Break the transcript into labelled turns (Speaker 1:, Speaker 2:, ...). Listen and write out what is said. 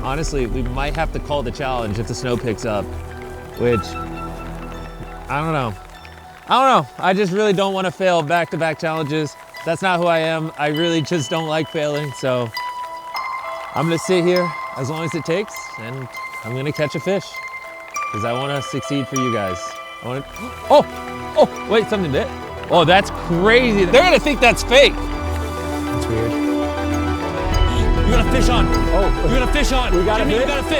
Speaker 1: honestly, we might have to call the challenge if the snow picks up, which, I don't know. I just really don't want to fail back-to-back challenges. That's not who I am. I really just don't like failing, so I'm gonna sit here as long as it takes, and I'm gonna catch a fish, because I want to succeed for you guys. Oh, wait, something bit. Oh, that's crazy. They're gonna think that's fake.
Speaker 2: That's weird.
Speaker 1: You got a fish on.
Speaker 2: Oh,
Speaker 1: you got a fish on.
Speaker 2: We got
Speaker 1: Jimmy,
Speaker 2: a fish?
Speaker 1: you got a fish.